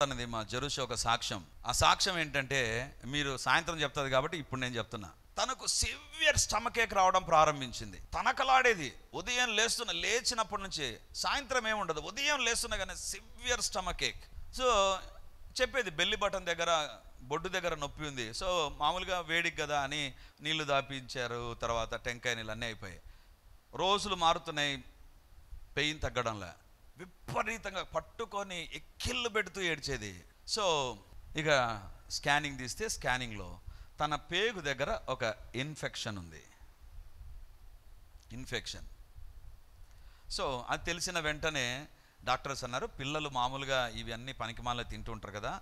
చెప్తానది మా జెరూష ఒక సాక్ష్యం. ఆ సాక్ష్యం ఏంటంటే మీరు సాయంత్రం చెప్తుంది కాబట్టి ఇప్పుడు నేను చెప్తున్నా. తనకు సివియర్ స్టమక్ ఏక్ రావడం ప్రారంభించింది. తనకలాడేది ఉదయం లేచినప్పటి నుంచి సాయంత్రం ఏముండదు, ఉదయం లేస్తున్నా కానీ సివియర్ స్టమక్ ఏక్. సో చెప్పేది బెల్లి బటన్ దగ్గర బొడ్డు దగ్గర నొప్పి ఉంది. సో మామూలుగా వేడికి కదా అని నీళ్లు దాపించారు, తర్వాత టెంకాయ నీళ్ళు అన్నీ అయిపోయాయి. రోజులు మారుతున్నాయి, పెయిన్ తగ్గడంలా విపరీతంగా పట్టుకొని ఎక్కిళ్ళు పెడుతూ ఏడ్చేది. సో ఇక స్కానింగ్ తీస్తే స్కానింగ్లో తన పేగు దగ్గర ఒక ఇన్ఫెక్షన్ ఉంది. సో అది తెలిసిన వెంటనే డాక్టర్స్ అన్నారు, పిల్లలు మామూలుగా ఇవి అన్నీ పనికిమాల తింటుంటారు కదా,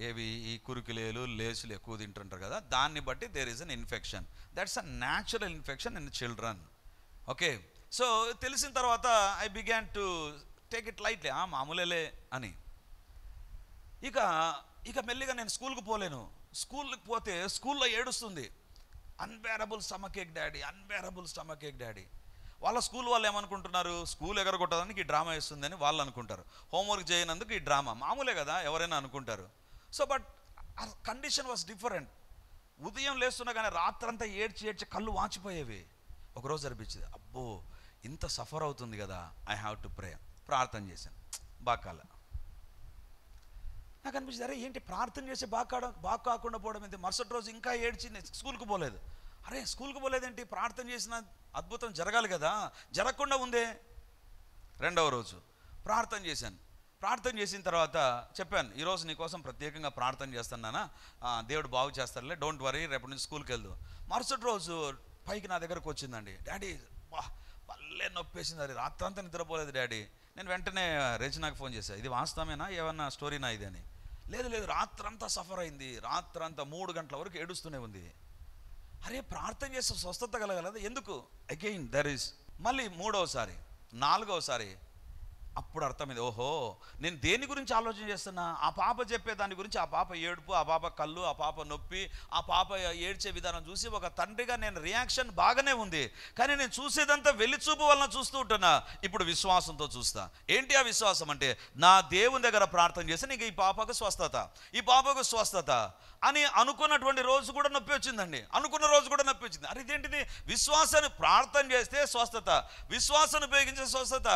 ఏవి ఈ కురుకులేలు లేసులు ఎక్కువ తింటుంటారు కదా, దాన్ని బట్టి there is an infection. That's a natural infection in children. Okay, so తెలిసిన తర్వాత I began to take it lightly, మామూలేలే అని. ఇక మెల్లిగా నేను స్కూల్కి పోలేను. స్కూల్కి పోతే స్కూల్లో ఏడుస్తుంది, అన్బేరబుల్ స్టమక్ ఏక్ డాడీ, అన్బేరబుల్ స్టమక్ ఏక్ డాడీ. వాళ్ళ స్కూల్ వాళ్ళు ఏమనుకుంటున్నారు, స్కూల్ ఎగరగొట్టడానికి ఈ డ్రామా వేస్తుంది అని వాళ్ళు అనుకుంటారు. హోంవర్క్ చేయనందుకు ఈ డ్రామా, మామూలే కదా ఎవరైనా అనుకుంటారు. సో బట్ ఆ కండిషన్ వాజ్ డిఫరెంట్. ఉదయం లేస్తున్నా కానీ రాత్రంతా ఏడ్చి కళ్ళు వాచిపోయేవి. ఒకరోజు అనిపించింది, అబ్బో ఇంత సఫర్ అవుతుంది కదా, ఐ హ్యావ్ టు ప్రే. ప్రార్థన చేశాను, బాకాల. నాకు అనిపించింది, అరే ఏంటి ప్రార్థన చేసి బాగా కాకుండా పోవడం ఏంటి. మరుసటి రోజు ఇంకా ఏడ్చి స్కూల్కి పోలేదు. అరే స్కూల్కి పోలేదేంటి, ప్రార్థన చేసిన అద్భుతం జరగాలి కదా, జరగకుండా ఉందే. రెండవ రోజు ప్రార్థన చేశాను. ప్రార్థన చేసిన తర్వాత చెప్పాను, ఈరోజు నీకోసం ప్రత్యేకంగా ప్రార్థన చేస్తున్నానా, దేవుడు బాగు చేస్తారులే, డోంట్ వరీ, రేపటి నుంచి స్కూల్కి వెళ్దు. మరుసటి రోజు పైకి నా దగ్గరకు వచ్చిందండి, డాడీ పల్లె నొప్పేసింది, అది రాత్రంతా నిద్రపోలేదు డాడీ. నేను వెంటనే రెజినాకి ఫోన్ చేశాను, ఇది వాస్తవమేనా ఏమన్నా స్టోరీనా ఇది అని. లేదు రాత్రంతా సఫర్ అయింది, రాత్రంతా 3 గంటల వరకు ఏడుస్తూనే ఉంది. అరే ప్రార్థన చేస్తే స్వస్థత కలగలదు ఎందుకు. అగైన్ దర్ ఈస్ మళ్ళీ 3వసారి 4వసారి అప్పుడు అర్థమైంది, ఓహో నేను దేని గురించి ఆలోచన చేస్తున్నా, ఆ పాప చెప్పే దాని గురించి, ఆ పాప ఏడుపు, ఆ పాప కళ్ళు, ఆ పాప నొప్పి, ఆ పాప ఏడ్చే విధానం చూసి ఒక తండ్రిగా నేను రియాక్షన్ బాగానే ఉంది. కానీ నేను చూసేదంతా వెలిచూపు వలన చూస్తూ ఉంటున్నా, ఇప్పుడు విశ్వాసంతో చూస్తా. ఏంటి ఆ విశ్వాసం అంటే, నా దేవుని దగ్గర ప్రార్థన చేస్తే నీకు ఈ పాపకు స్వస్థత అని అనుకున్నటువంటి రోజు కూడా నొప్పి వచ్చిందండి. అనుకున్న రోజు కూడా నొప్పి వచ్చింది. అరే ఇదేంటిది, విశ్వాసాన్ని ప్రార్థన చేస్తే స్వస్థత, విశ్వాసాన్ని ఉపయోగించే స్వస్థత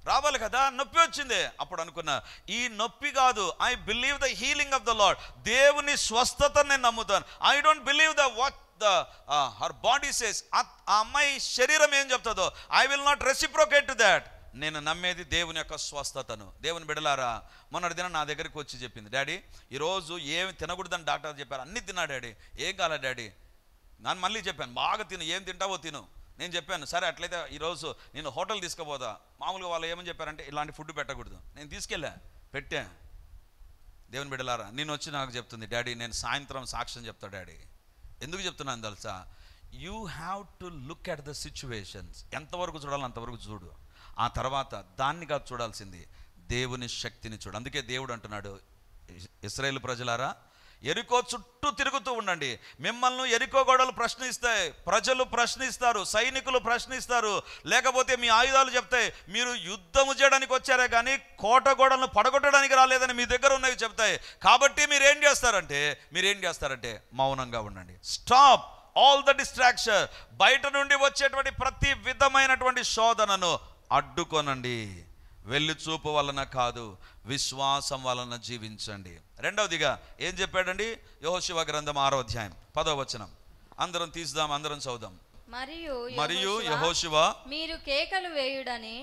రావాలి కదా. నొప్పి వచ్చింది. అప్పుడు అనుకున్నా, ఈ నొప్పి కాదు, I believe the healing of the lord. దేవుని స్వస్థతను నేను నమ్ముతాను. I don't believe the what the her body says. ఆ అమ్మాయి శరీరం ఏం చెప్తుందో, I will not reciprocate to that. నేను నమ్మేది దేవుని యొక్క స్వస్థతను. దేవుని బిడలారా, మొన్నటి దినం నా దగ్గరికి వచ్చి చెప్పింది, డాడీ ఈరోజు ఏమి తినకూడదని డాక్టర్ చెప్పారు, అన్నీ తిన్నా డాడీ. ఏం కాలే డాడీ. నేను మళ్ళీ చెప్పాను, బాగా తిను, ఏం తింటావో తిను. నేను చెప్పాను, సరే అట్లయితే ఈరోజు నేను హోటల్ తీసుకుపోతా. మామూలుగా వాళ్ళు ఏమని చెప్పారంటే, ఇలాంటి ఫుడ్ పెట్టకూడదు. నేను పెట్టా. దేవుని బిడ్డలారా, నేను వచ్చి నాకు చెప్తుంది, డాడీ నేను సాయంత్రం సాక్ష్యం చెప్తా డాడీ. ఎందుకు చెప్తున్నాను తెలుసా, you have to look at the situations. ఎంతవరకు చూడాలి అంతవరకు చూడు, ఆ తర్వాత దాన్ని కాదు చూడాల్సింది, దేవుని శక్తిని చూడు. అందుకే దేవుడు అంటున్నాడు, ఇశ్రాయేలు ప్రజలారా ఎరికో చుట్టూ తిరుగుతూ ఉండండి. మిమ్మల్ని ఎరికో గోడలు ప్రశ్నిస్తాయి, ప్రజలు ప్రశ్నిస్తారు, సైనికులు ప్రశ్నిస్తారు, లేకపోతే మీ ఆయుధాలు చెప్తాయి మీరు యుద్ధము చేయడానికి వచ్చారే కానీ కోట గోడలను పడగొట్టడానికి రాలేదని మీ దగ్గర ఉన్నవి చెప్తాయి. కాబట్టి మీరేం చేస్తారంటే మౌనంగా ఉండండి. Stop all the distraction. బయట నుండి వచ్చేటువంటి ప్రతి విధమైనటువంటి శోధనను అడ్డుకోనండి. వెళ్ళి చూపు వలన కాదు, విశ్వాసం వలన జీవించండి. రెండవదిగా ఏం చెప్పాడండి, యెహోషువ గ్రంథం 6వ అధ్యాయం 10వ వచనం. అందరం తీద్దాం, అందరం చదువుదాం. మరియు యెహోషువ మీరు కేకలు వేయుడని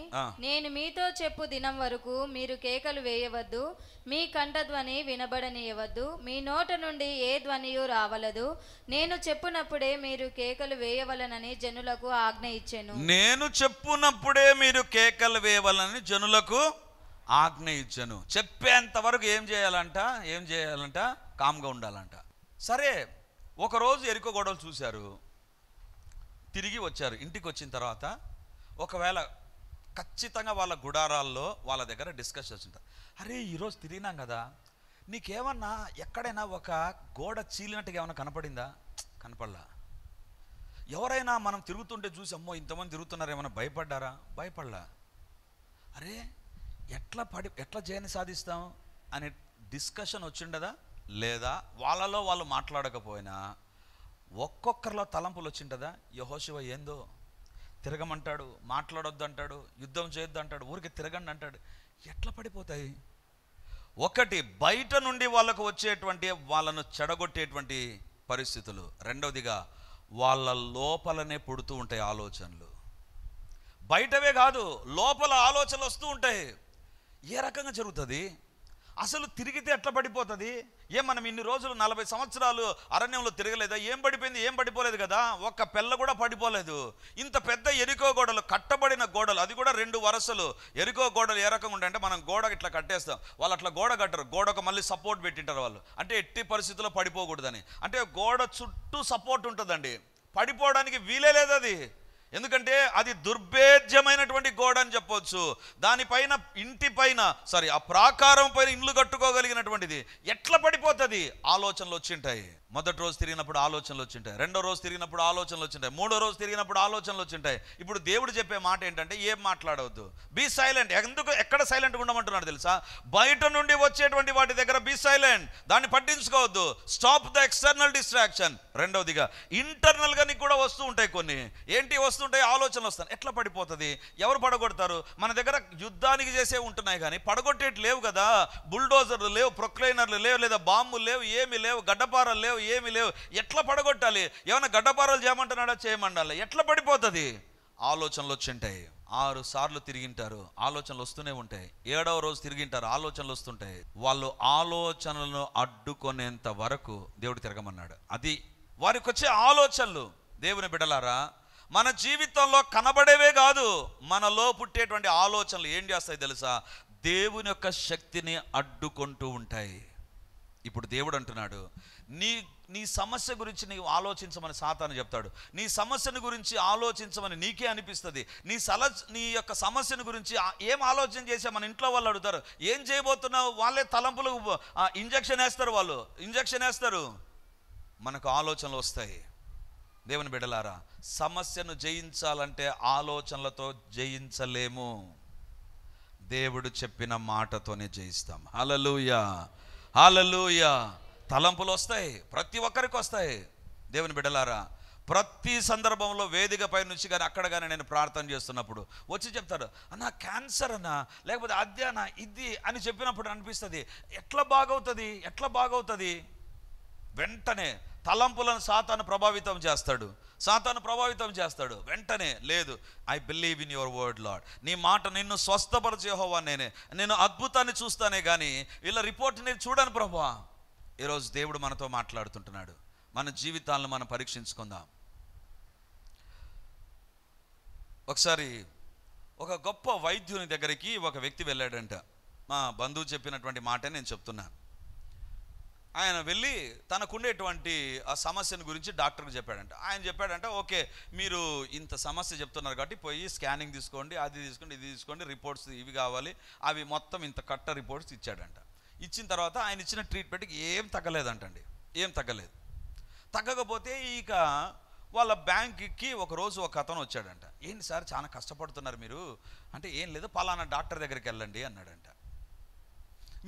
నేను మీతో చెప్పు దినం వరకు మీరు కేకలు వేయవద్దు, మీ కంఠధ్వని వినబడనీయవద్దు, మీ నోట నుండి ఏ ధ్వనియు రావలదు. నేను చెప్పునప్పుడే మీరు కేకలు వేయవలనని జనులకు ఆజ్ఞ ఇచ్చెను. నేను చెప్పునప్పుడే మీరు కేకలు వేయవలనని జనులకు ఆజ్ఞ ఇచ్చెను. చెప్పేంత వరకు ఏం చేయాలంట, కామ్గా ఉండాలంట. సరే, ఒకరోజు ఎరికో గొడవలు చూశారు, తిరిగి వచ్చారు. ఇంటికి వచ్చిన తర్వాత ఒకవేళ ఖచ్చితంగా వాళ్ళ గుడారాల్లో వాళ్ళ దగ్గర డిస్కస్ చేస్తుంటారు, అరే ఈరోజు తిరిగినాం కదా, నీకేమన్నా ఎక్కడైనా ఒక గోడ చీలినట్టుగా ఏమైనా కనపడిందా? కనపడలా. ఎవరైనా మనం తిరుగుతుంటే చూసి అమ్మో ఇంతమంది తిరుగుతున్నారు ఏమైనా భయపడ్డారా? భయపడలా. అరే ఎట్లా జయాన్ని సాధిస్తాం అని డిస్కషన్ వచ్చిండదా లేదా? వాళ్ళలో వాళ్ళు మాట్లాడకపోయినా ఒక్కొక్కరిలో తలంపులు వచ్చిండదా? యెహోషువ ఏందో తిరగమంటాడు, మాట్లాడొద్దు అంటాడు, యుద్ధం చేయొద్దు అంటాడు, ఊరికి తిరగండి అంటాడు. ఎట్లా పడిపోతాయి? ఒకటి, బయట నుండి వాళ్ళకు వచ్చేటువంటి వాళ్ళను చెడగొట్టేటువంటి పరిస్థితులు. రెండవదిగా వాళ్ళ లోపలనే పుడుతూ ఉంటాయి ఆలోచనలు. బయటవే కాదు, లోపల ఆలోచనలు వస్తూ ఉంటాయి. ఏ రకంగా జరుగుతుంది? అసలు తిరిగితే ఎట్లా పడిపోతుంది? మనం ఇన్ని రోజులు 40 సంవత్సరాలు అరణ్యంలో తిరగలేదా? ఏం పడిపోయింది? ఏం పడిపోలేదు కదా, ఒక్క పెళ్ళ కూడా పడిపోలేదు. ఇంత పెద్ద ఎరికో గోడలు, కట్టబడిన గోడలు, అది కూడా 2 వరుసలు. ఎరికో గోడలు ఏ రకంగా ఉంటాయంటే, మనం గోడ ఇట్లా కట్టేస్తాం, వాళ్ళు అట్లా గోడ కట్టరు, గోడకు మళ్ళీ సపోర్ట్ పెట్టింటారు వాళ్ళు, అంటే ఎట్టి పరిస్థితుల్లో పడిపోకూడదని. అంటే గోడ చుట్టూ సపోర్ట్ ఉంటుందండి, పడిపోవడానికి వీలే లేదు అది. ఎందుకంటే అది దుర్భేద్యమైనటువంటి గోడ అని చెప్పొచ్చు. దానిపైన ఆ ప్రాకారం పైన ఇల్లు కట్టుకోగలిగినటువంటిది. ఎట్లా పడిపోతుంది? ఆలోచనలు వచ్చింటాయి. మొదటి రోజు తిరిగినప్పుడు ఆలోచనలు వచ్చింటాయి, రెండో రోజు తిరిగినప్పుడు ఆలోచనలు వచ్చింటాయి, మూడో రోజు తిరిగినప్పుడు ఆలోచనలు వచ్చింటాయి. ఇప్పుడు దేవుడు చెప్పే మాట ఏంటంటే, ఏం మాట్లాడవద్దు, బీ సైలెంట్. ఎక్కడ సైలెంట్గా ఉండమంటున్నాడు తెలుసా? బయట నుండి వచ్చేటువంటి వాటి దగ్గర బీ సైలెంట్, దాన్ని పట్టించుకోవద్దు. Stop the external distraction. రెండవదిగా ఇంటర్నల్గా నీకు కూడా వస్తూ ఉంటాయి కొన్ని. ఏంటి వస్తుంటాయి? ఆలోచనలు వస్తాయి. ఎట్లా పడిపోతుంది? ఎవరు పడగొడతారు? మన దగ్గర యుద్ధానికి చేసే ఉంటున్నాయి కానీ పడగొట్టేటి లేవు కదా. బుల్డోజర్లు లేవు, ప్రొక్లైనర్లు లేవు, లేదా బాంబులు లేవు, ఏమి లేవు, గడ్డపారలు లేవు, ఏమి లేవు. ఎట్లా పడగొట్టాలి? ఏమైనా గడ్డపారలు చేయమంటున్నాడా? చేయమండాలి. ఎట్లా పడిపోతుంది? ఆలోచనలు వచ్చింటాయి. 6 సార్లు తిరిగింటారు, ఆలోచనలు వస్తూనే ఉంటాయి. 7వ రోజు తిరిగింటారు, ఆలోచనలు వస్తుంటాయి. వాళ్ళు ఆలోచనలను అడ్డుకునేంత వరకు దేవుడు తిరగమన్నాడు. అది వారికి వచ్చే ఆలోచనలు. దేవుని బిడ్డలారా, మన జీవితంలో కనబడేవే కాదు, మనలో పుట్టేటువంటి ఆలోచనలు ఏం చేస్తాయి తెలుసా? దేవుని యొక్క శక్తిని అడ్డుకుంటూ ఉంటాయి. ఇప్పుడు దేవుడు అంటున్నాడు, నీ సమస్య గురించి నీవు ఆలోచించమని సాతాను చెప్తాడు. నీ సమస్యను గురించి ఆలోచించమని నీకే అనిపిస్తుంది. నీ యొక్క సమస్యను గురించి ఏం ఆలోచన చేసా మన ఇంట్లో వాళ్ళు అడుగుతారు, ఏం చేయబోతున్నావు? వాళ్ళే తలంపులు ఇంజక్షన్ వేస్తారు. మనకు ఆలోచనలు వస్తాయి. దేవుని బిడ్డలారా, సమస్యను జయించాలంటే ఆలోచనలతో జయించలేము, దేవుడు చెప్పిన మాటతోనే జయిస్తాం. హల్లెలూయా, హల్లెలూయా. తలంపులు వస్తాయి, ప్రతి ఒక్కరికి వస్తాయి. దేవుని బిడ్డలారా, ప్రతి సందర్భంలో వేదిక పై నుంచి కానీ అక్కడ కానీ నేను ప్రార్థన చేస్తున్నప్పుడు వచ్చి చెప్తాడు, అన్నా క్యాన్సర్ అన్నా, లేకపోతే అద్యానా, ఇది అని చెప్పినప్పుడు అనిపిస్తుంది, ఎట్లా బాగవుతుంది? వెంటనే తలంపులను సాతాను ప్రభావితం చేస్తాడు. వెంటనే లేదు, I believe in your word lord, నీ మాట నిన్ను స్వస్థపరచు యెహోవా, నేను అద్భుతాన్ని చూస్తానే కానీ ఇలా రిపోర్ట్ నేను చూడను ప్రభువా. ఈరోజు దేవుడు మనతో మాట్లాడుతుంటున్నాడు. మన జీవితాలను మనం పరీక్షించుకుందాం. ఒకసారి ఒక గొప్ప వైద్యుని దగ్గరికి ఒక వ్యక్తి వెళ్ళాడంట. మా బంధువు చెప్పినటువంటి మాటే నేను చెప్తున్నాను. ఆయన వెళ్ళి తనకుండేటువంటి ఆ సమస్యను గురించి డాక్టర్కి చెప్పాడంట. ఆయన చెప్పాడంట, ఓకే మీరు ఇంత సమస్య చెప్తున్నారు కాబట్టి పోయి స్కానింగ్ తీసుకోండి, అది తీసుకోండి, ఇది తీసుకోండి, రిపోర్ట్స్ ఇవి కావాలి, అవి మొత్తం ఇంత కట్ట రిపోర్ట్స్ ఇచ్చాడంట. ఇచ్చిన తర్వాత ఆయన ఇచ్చిన ట్రీట్మెంట్కి ఏం తగ్గలేదంటండి, ఏం తగ్గకపోతే ఇక వాళ్ళ బ్యాంక్కి ఒకరోజు ఒక అతను వచ్చాడంట. ఏంటి సార్ చాలా కష్టపడుతున్నారు మీరు అంటే, ఏం లేదు పలానా డాక్టర్ దగ్గరికి వెళ్ళండి అన్నాడంట.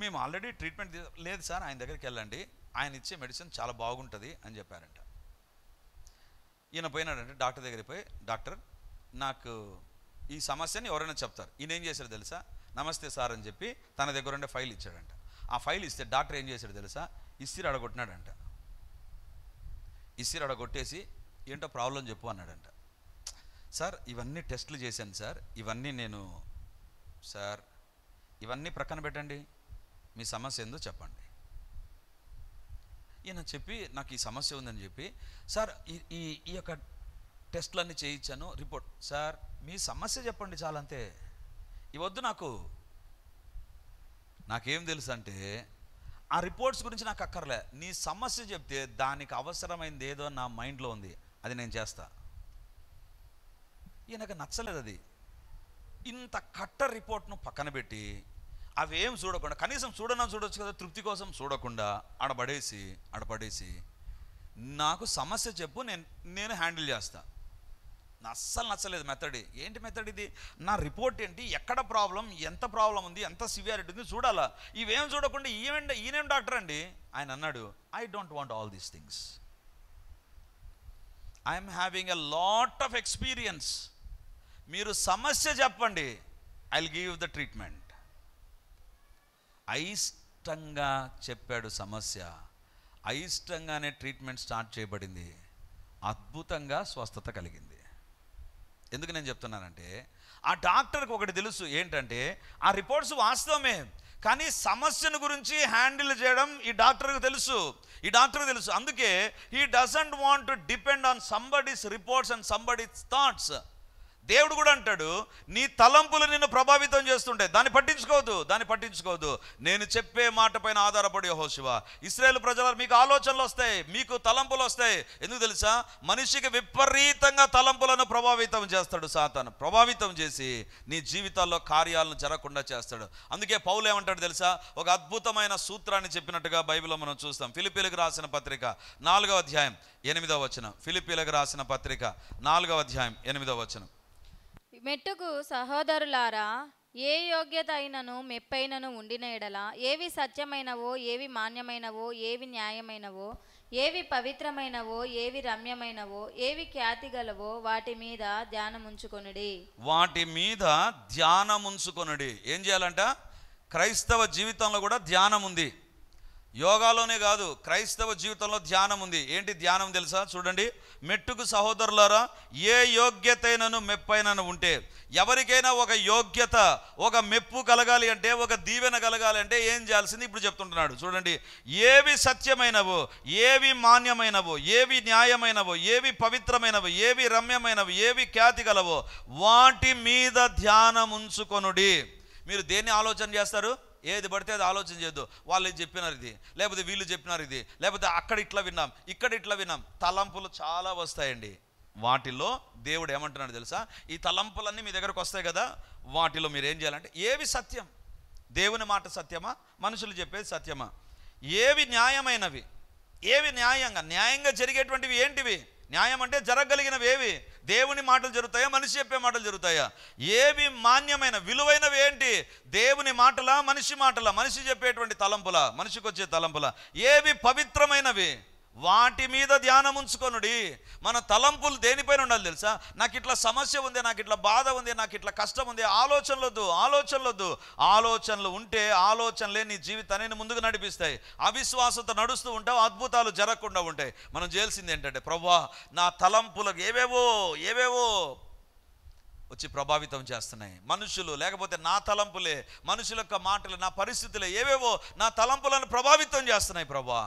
మేము ఆల్రెడీ ట్రీట్మెంట్ లేదు సార్, ఆయన దగ్గరికి వెళ్ళండి, ఆయన ఇచ్చే మెడిసిన్ చాలా బాగుంటుంది అని చెప్పారంట. ఈయన పోయినాడంటే డాక్టర్ దగ్గరికి పోయి, డాక్టర్ నాకు ఈ సమస్యని ఎవరైనా చెప్తారు. ఈయన ఏం చేశాడు తెలుసా? నమస్తే సార్ అని చెప్పి తన దగ్గర ఉండే ఫైల్ ఇచ్చాడంట. ఆ ఫైల్ ఇస్తే డాక్టర్ ఏం చేశాడు తెలుసా? ఇస్తిరి అడగొట్టినాడంట. ఇస్తిరి అడగొట్టేసి ఏంటో ప్రాబ్లం చెప్పు అన్నాడంట. సార్ ఇవన్నీ టెస్టులు చేశాను సార్, ఇవన్నీ ప్రక్కన పెట్టండి, మీ సమస్య ఏందో చెప్పండి. ఈయన చెప్పి నాకు ఈ సమస్య ఉందని చెప్పి, సార్ ఈ యొక్క టెస్టులన్నీ చేయించాను, రిపోర్ట్, సార్ మీ సమస్య చెప్పండి చాలంతే, ఇవద్దు నాకేం తెలుసు అంటే ఆ రిపోర్ట్స్ గురించి నాకు అక్కర్లే, నీ సమస్య చెప్తే దానికి అవసరమైంది ఏదో నా మైండ్లో ఉంది, అది నేను చేస్తా. ఈయనకు నచ్చలేదు అది. ఇంత కట్ట రిపోర్ట్ను పక్కన పెట్టి అవేం చూడకుండా, కనీసం చూడొచ్చు కదా, తృప్తి కోసం చూడకుండా ఆడపడేసి నాకు సమస్య చెప్పు, నేను హ్యాండిల్ చేస్తా. అస్సలు నచ్చలేదు మెథడ్. ఏంటి మెథడ్ ఇది? నా రిపోర్ట్ ఏంటి, ఎక్కడ ప్రాబ్లం, ఎంత ప్రాబ్లం ఉంది, ఎంత సివియారిటీ ఉంది చూడాలా. ఇవేం చూడకుండా ఈయనేం డాక్టర్ అండి. ఆయన అన్నాడు, I don't want all these things, I'm having a lot of experience. మీరు సమస్య చెప్పండి, I will give the treatment. అయిష్టంగా చెప్పాడు సమస్య, అయిష్టంగానే ట్రీట్మెంట్ స్టార్ట్ చేయబడింది. అద్భుతంగా స్వస్థత కలిగింది. ఎందుకు నేను చెప్తున్నానంటే, ఆ డాక్టర్కి ఒకటి తెలుసు, ఏంటంటే ఆ రిపోర్ట్స్ వాస్తవమే, కానీ సమస్యను గురించి హ్యాండిల్ చేయడం ఈ డాక్టర్కి తెలుసు. అందుకే he doesn't want to depend on somebody's reports and somebody's thoughts. దేవుడు కూడా అంటాడు, నీ తలంపులు నిన్ను ప్రభావితం చేస్తుంటే దాన్ని పట్టించుకోవద్దు. నేను చెప్పే మాట పైన ఆధారపడి యెహోషువ, ఇశ్రాయేలు ప్రజలు మీకు ఆలోచనలు వస్తాయి, మీకు తలంపులు వస్తాయి. ఎందుకు తెలుసా? మనిషికి విపరీతంగా తలంపులను ప్రభావితం చేస్తాడు సాతాను. ప్రభావితం చేసి నీ జీవితాల్లో కార్యాలను జరగకుండా చేస్తాడు. అందుకే పౌలు ఏమంటాడు తెలుసా? ఒక అద్భుతమైన సూత్రాన్ని చెప్పినట్టుగా బైబిల్లో మనం చూస్తాం. ఫిలిప్పీలకు రాసిన పత్రిక 4వ అధ్యాయం 8వ వచనం. ఫిలిప్పీలకు రాసిన పత్రిక 4వ అధ్యాయం 8వ వచనం. మెట్టుకు సహోదరులారా, ఏ యోగ్యత అయినను మెప్పైనను ఉండిన ఎడల, ఏవి సత్యమైనవో, ఏవి మాన్యమైనవో, ఏవి న్యాయమైనవో, ఏవి పవిత్రమైనవో, ఏవి రమ్యమైనవో, ఏవి ఖ్యాతి గలవో, వాటి మీద ధ్యానముంచుకొనుడి. ఏం చేయాలంట? క్రైస్తవ జీవితంలో కూడా ధ్యానం ఉంది. యోగాలోనే కాదు, క్రైస్తవ జీవితంలో ధ్యానం ఉంది. ఏంటి ధ్యానం తెలుసా? చూడండి, మెట్టుకు సహోదరులారా, ఏ యోగ్యతైనను మెప్పైనను ఉంటే, ఎవరికైనా ఒక యోగ్యత, ఒక మెప్పు కలగాలి అంటే, ఒక దీవెన కలగాలి అంటే ఏం చేయాల్సింది ఇప్పుడు చెప్తుంటున్నాడు. చూడండి, ఏవి సత్యమైనవో, ఏవి మాన్యమైనవో, ఏవి న్యాయమైనవో, ఏవి పవిత్రమైనవో, ఏవి రమ్యమైనవో, ఏవి ఖ్యాతి గలవో, వాటి మీద ధ్యానం ఉంచుకొనుడి. మీరు దేన్ని ఆలోచన చేస్తారు? ఏది పడితే అది ఆలోచన చేయొద్దు. వాళ్ళు చెప్పినారు ఇది, లేకపోతే వీళ్ళు చెప్పినారు ఇది, లేకపోతే అక్కడ ఇట్లా విన్నాం, ఇక్కడ ఇట్లా విన్నాం. తలంపులు చాలా వస్తాయండి. వాటిలో దేవుడు ఏమంటున్నాడు తెలుసా? ఈ తలంపులన్నీ మీ దగ్గరకు వస్తాయి కదా, వాటిలో మీరు ఏం చేయాలంటే, ఏవి సత్యం, దేవుని మాట సత్యమా, మనుషులు చెప్పేది సత్యమా, ఏవి న్యాయమైనవి, ఏవి న్యాయంగా జరిగేటువంటివి ఏంటివి, న్యాయం అంటే జరగగలిగినవి ఏవి, దేవుని మాటలు జరుగుతాయా, మనిషి చెప్పే మాటలు జరుగుతాయా, ఏవి మాన్యమైన విలువైనవి ఏంటి, దేవుని మాటలా, మనిషి మాటలా, మనిషి చెప్పేటువంటి తలంపులా, మనిషికి వచ్చే తలంపులా, ఏవి పవిత్రమైనవి, వాటి మీద ధ్యానం ఉంచుకొనుడి. మన తలంపులు దేనిపైన ఉండాలి తెలుసా? నాకు ఇట్లా సమస్య ఉంది, నాకు ఇట్లా బాధ ఉంది, నాకు ఇట్లా కష్టం ఉంది. ఆలోచనలొద్దు. ఆలోచనలు ఉంటే ఆలోచనలే నీ జీవితాన్ని ముందుకు నడిపిస్తాయి. అవిశ్వాసంతో నడుస్తూ ఉంటావు, అద్భుతాలు జరగకుండా ఉంటాయి. మనం చేయాల్సింది ఏంటంటే, ప్రభువా నా తలంపులకు ఏవేవో వచ్చి ప్రభావితం చేస్తున్నాయి. మనుషులు, లేకపోతే నా తలంపులే, మనుషుల యొక్క మాటలు, నా పరిస్థితులే ఏవేవో నా తలంపులను ప్రభావితం చేస్తున్నాయి. ప్రభువా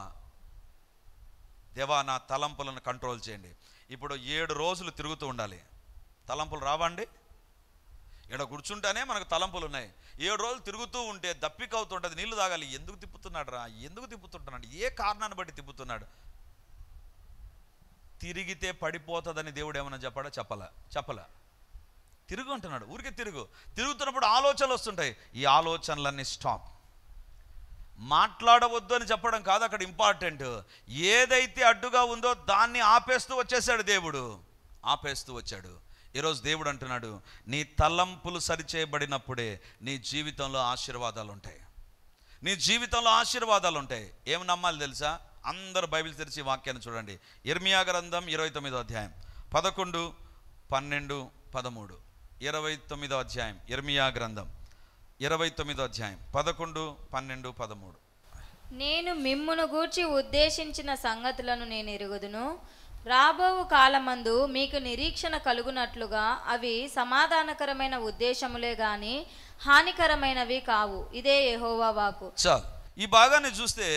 దేవా, నా తలంపులను కంట్రోల్ చేయండి. ఇప్పుడు 7 రోజులు తిరుగుతూ ఉండాలి. తలంపులు రావండి? ఇక్కడ కూర్చుంటానే మనకు తలంపులు ఉన్నాయి. 7 రోజులు తిరుగుతూ ఉంటే దప్పిక అవుతుంటుంది, నీళ్లు తాగాలి. ఎందుకు తిప్పుతున్నాడు? ఏ కారణాన్ని బట్టి తిప్పుతున్నాడు? తిరిగితే పడిపోతుందని దేవుడు ఏమన్నా చెప్పాడా? చెప్పలా. తిరుగు అంటున్నాడు. ఊరికే తిరుగుతున్నప్పుడు ఆలోచనలు వస్తుంటాయి. ఈ ఆలోచనలన్నీ స్టాప్. మాట్లాడవద్దు అని చెప్పడం కాదు అక్కడ ఇంపార్టెంట్. ఏదైతే అడ్డుగా ఉందో దాన్ని ఆపేస్తూ వచ్చాడు. ఈరోజు దేవుడు అంటున్నాడు, నీ తలంపులు సరిచేయబడినప్పుడే నీ జీవితంలో ఆశీర్వాదాలు ఉంటాయి. ఏమి నమ్మాలి తెలుసా? అందరూ బైబిల్ తెరిచి వాక్యాన్ని చూడండి. ఇర్మియా గ్రంథం 29వ అధ్యాయం 11, 12, 13. 29వ అధ్యాయం ఇర్మియా గ్రంథం 29వ అధ్యాయం 11, 12, 13. నేను మిమ్మును గూర్చి ఉద్దేశించిన సంగతులను నేను ఎరుగుదును. రాబోవు కాలమందు మీకు నిరీక్షణ కలుగునట్లుగా అవి సమాధానకరమైన ఉద్దేశములే గాని హానికరమైనవి కావు. ఇదే యెహోవా వాక్కు. చాలు. ఈ భాగాన్ని చూస్తే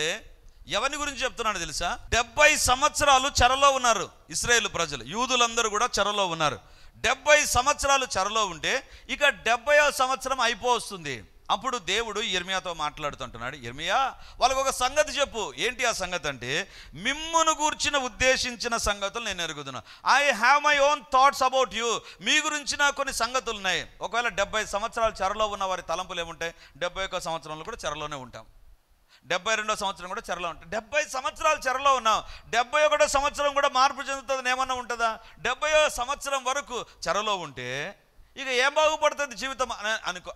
ఎవరిని గురించి చెప్తున్నాడు తెలుసా? 70 సంవత్సరాలు చెరలో ఉన్నారు ఇశ్రాయేలు ప్రజలు. యూదులందరూ కూడా చెరలో ఉన్నారు. 70 సంవత్సరాలు చెరలో ఉంటే ఇక 70వ సంవత్సరం అయిపోతుంది. అప్పుడు దేవుడు ఇర్మియాతో మాట్లాడుతుంటున్నాడు, ఇర్మియా వాళ్ళకు ఒక సంగతి చెప్పు. ఏంటి ఆ సంగతి అంటే, మిమ్మును గూర్చిన ఉద్దేశించిన సంగతులు నేను ఎరుగుదును. I have my own thoughts about you. మీ గురించిన కొన్ని సంగతులు ఉన్నాయి. ఒకవేళ 70 సంవత్సరాలు చెరలో ఉన్న వారి తలంపులు ఏముంటాయి? 71వ సంవత్సరంలో కూడా చెరలోనే ఉంటాం. 72వ సంవత్సరం కూడా చెరలో ఉంటాం. 70 సంవత్సరాలు చెరలో ఉన్నాం. 71వ సంవత్సరం కూడా మార్పు చెందుతుంది ఏమన్నా ఉంటుందా? 70వ సంవత్సరం వరకు చెరలో ఉంటే ఇక ఏం బాగుపడుతుంది జీవితం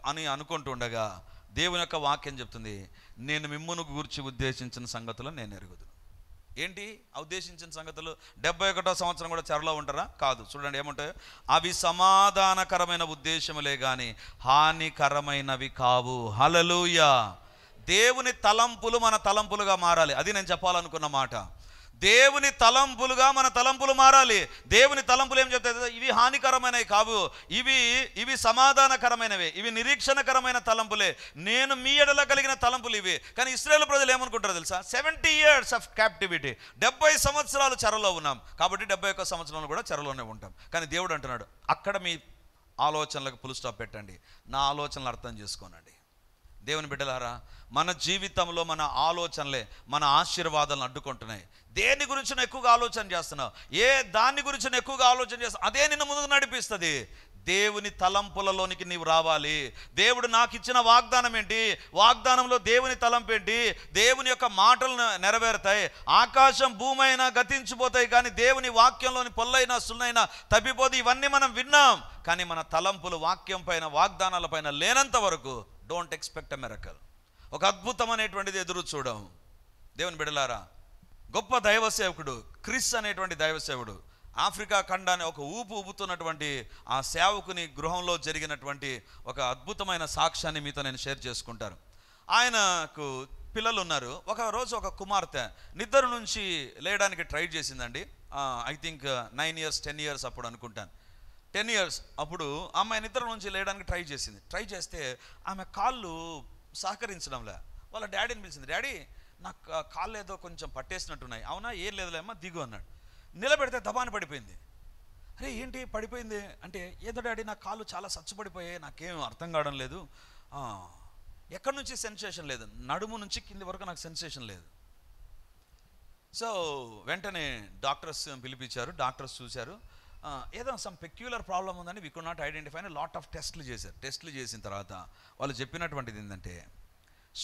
అని అనుకుంటుండగా దేవుని యొక్క వాక్యం చెప్తుంది, నేను మిమ్మును గూర్చి ఉద్దేశించిన సంగతులు నేను ఎరుగుదును. ఏంటి ఉద్దేశించిన సంగతులు? 71వ సంవత్సరం కూడా చెరలో ఉంటారా? కాదు. చూడండి ఏముంటాయో, అవి సమాధానకరమైన ఉద్దేశములే గాని హానికరమైనవి కావు. హల్లెలూయా. దేవుని తలంపులు మన తలంపులుగా మారాలి. అది నేను చెప్పాలనుకున్న మాట. దేవుని తలంపులుగా మన తలంపులు మారాలి. దేవుని తలంపులు ఏం చెప్తాయి? ఇవి హానికరమైనవి కావు, ఇవి సమాధానకరమైనవే, ఇవి నిరీక్షణకరమైన తలంపులే, నేను మీ ఎడల కలిగిన తలంపులు ఇవి. కానీ ఇశ్రాయేలు ప్రజలు ఏమనుకుంటారో తెలుసా? 70 years ఆఫ్ క్యాప్టివిటీ, 70 సంవత్సరాలు చెరలో ఉన్నాం కాబట్టి 71 సంవత్సరాలు కూడా చెరలోనే ఉంటాం. కానీ దేవుడు అంటున్నాడు, అక్కడ మీ ఆలోచనలకు ఫుల్ స్టాప్ పెట్టండి, నా ఆలోచనలు అర్థం చేసుకోనండి. దేవుని బిడ్డలారా, మన జీవితంలో మన ఆలోచనలే మన ఆశీర్వాదాలను అడ్డుకుంటున్నాయి. దేని గురించి ఎక్కువగా ఆలోచన చేస్తున్నావు, ఏ దాని గురించి ఎక్కువగా ఆలోచన చేస్తావు, అదే నిన్ను ముందుకు నడిపిస్తుంది. దేవుని తలంపులలోనికి నీవు రావాలి. దేవుడు నాకు ఇచ్చిన వాగ్దానం ఏంటి? వాగ్దానంలో దేవుని తలంపు ఏంటి? దేవుని యొక్క మాటలు నెరవేరుతాయి. ఆకాశం భూమి అయినా గతించిపోతాయి, కానీ దేవుని వాక్యంలోని పొల్లైనా సున్నైనా తప్పిపోతే. ఇవన్నీ మనం విన్నాం, కానీ మన తలంపులు వాక్యం పైన వాగ్దానాల పైన లేనంత వరకు డోంట్ ఎక్స్పెక్ట్ ఎ మిరకల్. ఒక అద్భుతం అనేటువంటిది ఎదురు చూడం. దేవుని బిడ్డలారా, గొప్ప దైవ సేవకుడు క్రిస్ అనేటువంటి దైవ సేవకుడు ఆఫ్రికా ఖండాన్ని ఒక ఊపుతున్నటువంటి ఆ సేవకుని గృహంలో జరిగినటువంటి ఒక అద్భుతమైన సాక్ష్యాన్ని మీతో నేను షేర్ చేసుకుంటాను. ఆయనకు పిల్లలు ఉన్నారు. ఒక రోజు ఒక కుమార్తె నిద్ర నుంచి లేయడానికి ట్రై చేసిందండి. ఐ థింక్ 9 years 10 years అప్పుడు అనుకుంటాను. 10 years అప్పుడు అమ్మాయి నిద్ర నుంచి లేయడానికి ట్రై చేసింది. ట్రై చేస్తే ఆమె కాళ్ళు సహకరించడంలే. వాళ్ళ డాడీని పిలిచింది, డాడీ నాకు కాళ్ళు ఏదో కొంచెం పట్టేసినట్టున్నాయి. అవునా, ఏం లేదులేమ్మా దిగు అన్నాడు. నిలబెడితే దబాని పడిపోయింది. అరే ఏంటి పడిపోయింది అంటే, ఏదో డాడీ నా కాళ్ళు చాలా సచ్చుపడిపోయాయి, నాకేం అర్థం కావడం లేదు, ఎక్కడి నుంచి సెన్సేషన్ లేదు, నడుము నుంచి కింది వరకు నాకు సెన్సేషన్ లేదు. సో వెంటనే డాక్టర్స్ పిలిపించారు. డాక్టర్స్ చూశారు, ఏదో సమ్ పెక్యులర్ ప్రాబ్లం ఉందని వీ కుడ్ నాట్ ఐడెంటిఫై అని లాట్ ఆఫ్ టెస్ట్లు చేశారు. టెస్ట్లు చేసిన తర్వాత వాళ్ళు చెప్పినటువంటిది ఏంటంటే,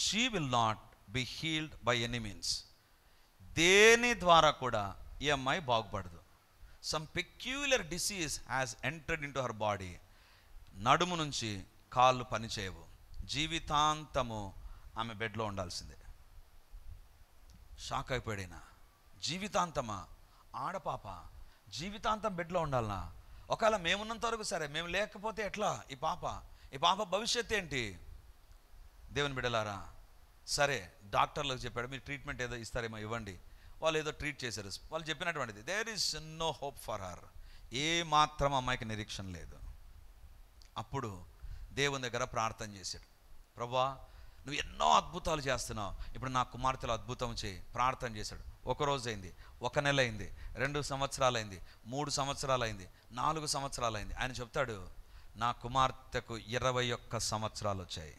she will not be healed by any means. దేని ద్వారా కూడా ఈ అమ్మాయి బాగుపడదు. Some peculiar disease has entered in to her body. నడుము నుంచి కాళ్ళు పనిచేయవు, జీవితాంతము ఆమె బెడ్లో ఉండాల్సిందే. షాక్ అయిపోయాడైనా. జీవితాంతమా? ఆడపాప జీవితాంతం బెడ్లో ఉండాలనా? ఒకవేళ మేమున్నంత వరకు సరే, మేము లేకపోతే ఎట్లా? ఈ పాప భవిష్యత్తు ఏంటి? దేవుని బిడ్డలారా, సరే డాక్టర్లకు చెప్పాడు, మీరు ట్రీట్మెంట్ ఏదో ఇస్తారేమో ఇవ్వండి. వాళ్ళు ఏదో ట్రీట్ చేశారు. వాళ్ళు చెప్పినటువంటిది, there is no hope for her. ఏ మాత్రం అమ్మాయికి నిరీక్షణ లేదు. అప్పుడు దేవుని దగ్గర ప్రార్థన చేశాడు, ప్రభువా నువ్వు ఎన్నో అద్భుతాలు చేస్తున్నావు, ఇప్పుడు నా కుమార్తెలు అద్భుతం చేయి. ప్రార్థన చేశాడు. 1 రోజు అయింది, 1 నెల అయింది, 2 సంవత్సరాలు అయింది, 3 సంవత్సరాలు అయింది, 4 సంవత్సరాలు అయింది. ఆయన చెప్తాడు, నా కుమార్తెకు 21 సంవత్సరాలు వచ్చాయి.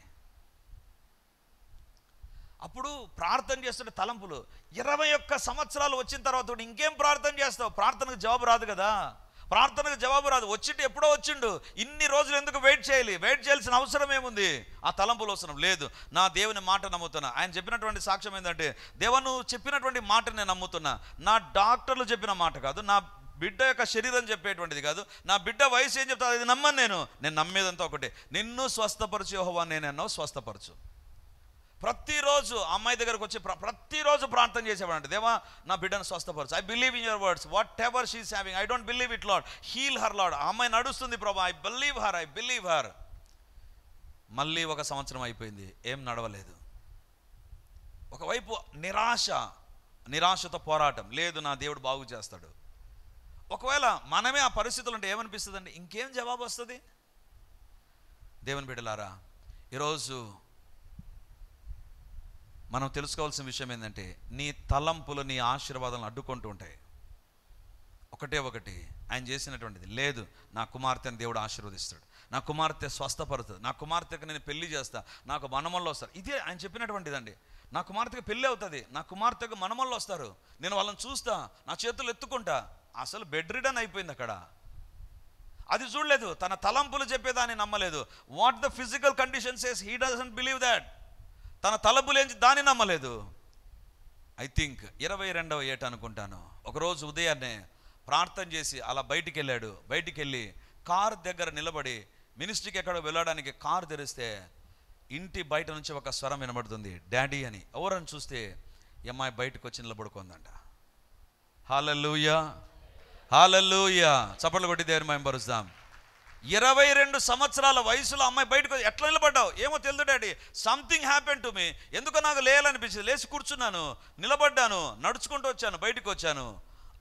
అప్పుడు ప్రార్థన చేస్తుంటే తలంపులు, 21 సంవత్సరాలు వచ్చిన తర్వాత ఇంకేం ప్రార్థన చేస్తావు? ప్రార్థనకు జవాబు రాదు కదా. ప్రార్థనకు జవాబు రాదు. వచ్చిండు, ఎప్పుడో వచ్చిండు. ఇన్ని రోజులు ఎందుకు వెయిట్ చేయాలి? వెయిట్ చేయాల్సిన అవసరం ఏముంది? ఆ తలంపులు అవసరం లేదు. నా దేవుని మాట నమ్ముతున్నా. ఆయన చెప్పినటువంటి సాక్ష్యం ఏంటంటే, దేవా నువ్వు చెప్పినటువంటి మాట నేను నమ్ముతున్నా. నా డాక్టర్లు చెప్పిన మాట కాదు, నా బిడ్డ యొక్క శరీరం చెప్పేటువంటిది కాదు, నా బిడ్డ వయసు ఏం చెప్తా అది నమ్మను. నేను నమ్మేదంతా ఒకటే, నిన్ను స్వస్థపరచు యెహోవా నేనెన్నో స్వస్థపరచు. ప్రతిరోజు అమ్మాయి దగ్గరకు వచ్చి ప్రతిరోజు ప్రార్థన చేసేవాడంటే, దేవా నా బిడ్డను స్వస్థపరచు. I believe in your words, whatever she is having, I don't believe it Lord, heal her Lord. ఆ అమ్మాయి నడుస్తుంది ప్రభా, ఐ బిలీవ్ హర్. మళ్ళీ 1 సంవత్సరం అయిపోయింది, ఏం నడవలేదు. ఒకవైపు నిరాశతో పోరాటం, లేదు నా దేవుడు బాగు చేస్తాడు. ఒకవేళ మనమే ఆ పరిస్థితులు ఉంటే ఏమనిపిస్తుందండి? ఇంకేం జవాబు వస్తుంది? దేవుని బిడ్డలారా, ఈరోజు మనం తెలుసుకోవాల్సిన విషయం ఏంటంటే, నీ తలంపులు నీ ఆశీర్వాదాలను అడ్డుకుంటూ ఉంటాయి. ఒకటి ఆయన చేసినటువంటిది, లేదు నా కుమార్తెను దేవుడు ఆశీర్వదిస్తాడు, నా కుమార్తె స్వస్థపడుతుంది, నా కుమార్తెకు నేను పెళ్లి చేస్తా, నాకు మనమల్లో వస్తారు. ఇదే ఆయన చెప్పినటువంటిదండి. నా కుమార్తెకు పెళ్ళి అవుతుంది, నా కుమార్తెకు మనమల్లో వస్తారు, నేను వాళ్ళని చూస్తా, నా చేతులు ఎత్తుకుంటా. అసలు బెడ్ రిడన్ అయిపోయింది అక్కడ. అది చూడలేదు, తన తలంపులు చెప్పేదాన్ని నమ్మలేదు. What the physical condition says, he doesn't believe that. తన తలపులేంచి దాన్ని నమ్మలేదు. ఐ థింక్ 22వ ఏట అనుకుంటాను. ఒకరోజు ఉదయాన్నే ప్రార్థన చేసి అలా బయటికి వెళ్ళాడు. బయటికి వెళ్ళి కారు దగ్గర నిలబడి మినిస్ట్రీకి ఎక్కడో వెళ్ళడానికి కారు తెరిస్తే ఇంటి బయట నుంచి ఒక స్వరం వినబడుతుంది, డాడీ అని. ఎవరని చూస్తే ఈ అమ్మాయి బయటకు వచ్చి నిలబడుకుందంట. హల్లెలూయా, హల్లెలూయా. చప్పట్లు కొట్టి దేవుని మహిమపరుస్తాం. 22 సంవత్సరాల వయసులో అమ్మాయి బయటకు ఎట్లా నిలబడ్డావు? ఏమో తెలుదు daddy, something happen to me. ఎందుకో నాకు లేయాలనిపించింది, లేచి కూర్చున్నాను, నిలబడ్డాను, నడుచుకుంటూ వచ్చాను, బయటకు వచ్చాను.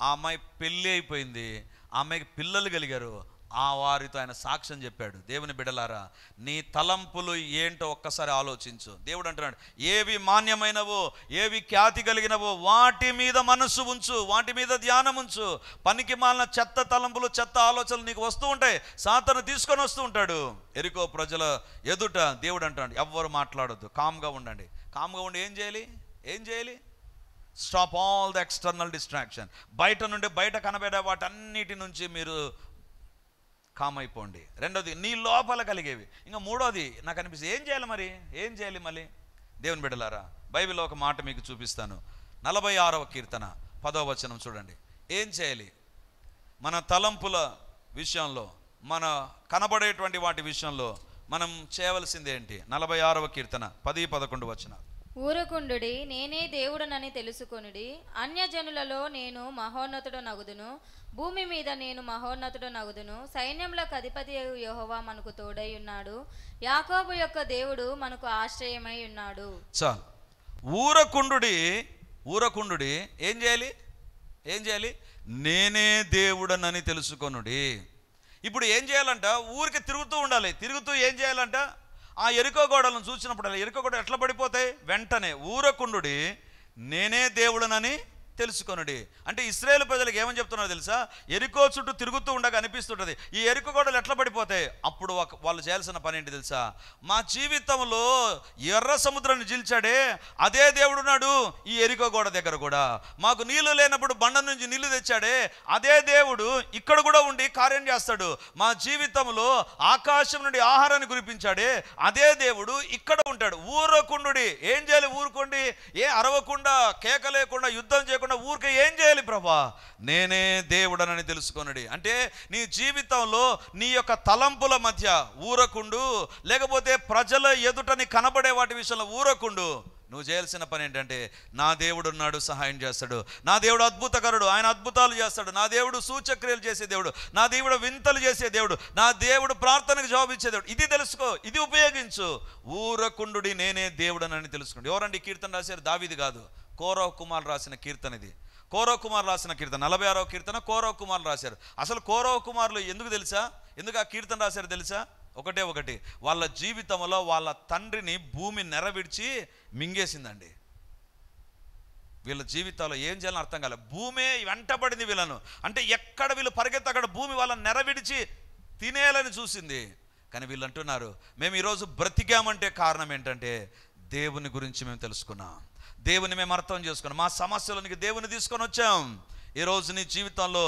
ఆ అమ్మాయి పెళ్ళి అయిపోయింది, ఆ అమ్మాయికి పిల్లలు కలిగారు. ఆ వారితో ఆయన సాక్ష్యం చెప్పాడు. దేవుని బిడ్డలారా, నీ తలంపులు ఏంటో ఒక్కసారి ఆలోచించు. దేవుడు అంటున్నాడు, ఏవి మాన్యమైనవో, ఏవి ఖ్యాతి కలిగినవో వాటి మీద మనస్సు ఉంచు, వాటి మీద ధ్యానం ఉంచు. పనికి మాలిన చెత్త తలంపులు, చెత్త ఆలోచనలు నీకు వస్తూ ఉంటాయి, సాతాను తీసుకొని వస్తూ ఉంటాడు. ఎరికో ప్రజల ఎదుట దేవుడు అంటున్నాడు, ఎవ్వరు మాట్లాడొద్దు, కామ్గా ఉండండి. కామ్గా ఉండి ఏం చేయాలి? Stop all the external distraction. బయట నుండి, బయట కనబడే వాటన్నిటి నుంచి మీరు కామ్ అయిపోండి. రెండోది నీ లోపల కలిగేవి. ఇంకా మూడోది నాకు అనిపిస్తుంది, ఏం చేయాలి మళ్ళీ? దేవుని బిడ్డలారా, బైబిల్లో ఒక మాట మీకు చూపిస్తాను. 46వ కీర్తన 10వ వచనం చూడండి. ఏం చేయాలి? మన తలంపుల విషయంలో, మన కనబడేటువంటి వాటి విషయంలో మనం చేయవలసింది ఏంటి? 46వ కీర్తన 10-11 వచనాలు. ఊరకుండుడి, నేనే దేవుడనని తెలుసుకొనుడి. అన్యజనులలో నేను మహోన్నతుడు నగుదును, భూమి మీద నేను మహోన్నతుడు నగుదును. సైన్యములకు అధిపతి యెహోవా మనకు తోడై ఉన్నాడు, యాకోబు యొక్క దేవుడు మనకు ఆశ్రయమై ఉన్నాడు. చాలు. ఊరకుండుడి. ఏం చేయాలి? నేనే దేవుడనని తెలుసుకొనుడి. ఇప్పుడు ఏం చేయాలంట? ఊరికి తిరుగుతూ ఉండాలి. తిరుగుతూ ఏం చేయాలంట? ఆ ఎరుకో గోడలను చూసినప్పుడు ఎరుకో గోడ ఎట్లా పడిపోతాయి? వెంటనే ఊరకుండుడి, నేనే దేవుడనని తెలుసుకొనుడి. అంటే ఇశ్రాయేలు ప్రజలకు ఏమని చెప్తున్నారో తెలుసా? ఎరికో చుట్టూ తిరుగుతూ ఉండగా అనిపిస్తుంటుంది, ఈ ఎరుకో గోడలు ఎట్లా పడిపోతాయి? అప్పుడు వాళ్ళు చేయాల్సిన పని ఏంటి తెలుసా? మా జీవితంలో ఎర్ర సముద్రాన్ని జిల్చాడే అదే దేవుడున్నాడు ఈ ఎరికో గోడ దగ్గర కూడా. మాకు నీళ్లు లేనప్పుడు బండ నుంచి నీళ్లు తెచ్చాడే అదే దేవుడు ఇక్కడ కూడా ఉండి కార్యం చేస్తాడు. మా జీవితంలో ఆకాశం నుండి ఆహారాన్ని కురిపించాడే అదే దేవుడు ఇక్కడ ఉంటాడు. ఊరకుండుడి. ఏం చేయాలి? ఊరుకోండి. అరవకుండా, కేక లేకుండా, యుద్ధం చేయకుండా ఊరికే ఏం చేయాలి? ప్రభా, నేనే దేవుడనని తెలుసుకొనుడి. అంటే నీ జీవితంలో నీ యొక్క తలంపుల మధ్య ఊరకుండు, లేకపోతే ప్రజల ఎదుట నీ కనబడే వాటి విషయంలో ఊరకుండు. నువ్వు చేయాల్సిన పని ఏంటంటే, నా దేవుడు ఉన్నాడు, సహాయం చేస్తాడు. నా దేవుడు అద్భుతకరుడు, ఆయన అద్భుతాలు చేస్తాడు. నా దేవుడు సూచక్రియలు చేసే దేవుడు, నా దేవుడు వింతలు చేసే దేవుడు, నా దేవుడు ప్రార్థనకు జవాబు ఇచ్చే దేవుడు. ఇది తెలుసుకో, ఇది ఉపయోగించు. ఊరకుండుడి, నేనే దేవుడనని తెలుసుకోండి. ఎవరండి కీర్తన రాశారు? దావీదు కాదు, కోరహు కుమారులు రాసిన కీర్తన ఇది. కోరహు కుమారులు రాసిన కీర్తన 46వ కీర్తన కోరహు కుమారులు రాశారు. అసలు కోరహు కుమారులు ఎందుకు తెలుసా? ఎందుకు ఆ కీర్తన రాశారు తెలుసా? ఒకటి వాళ్ళ జీవితంలో వాళ్ళ తండ్రిని భూమి నెరవిడిచి మింగేసిందండి. వీళ్ళ జీవితాల్లో ఏం చేయాలని అర్థం కాలేదు. భూమే వెంటబడింది వీళ్ళను. అంటే ఎక్కడ వీళ్ళు పరిగెత్తి అక్కడ భూమి వాళ్ళని నెరవిడిచి తినేయాలని చూసింది. కానీ వీళ్ళు అంటున్నారు, మేము ఈరోజు బ్రతికామంటే కారణం ఏంటంటే దేవుని గురించి మేము తెలుసుకున్నాం, దేవుని మేము అర్థం చేసుకున్నాం, మా సమస్యలోనికి దేవుని తీసుకొని వచ్చాం. ఈరోజు నీ జీవితంలో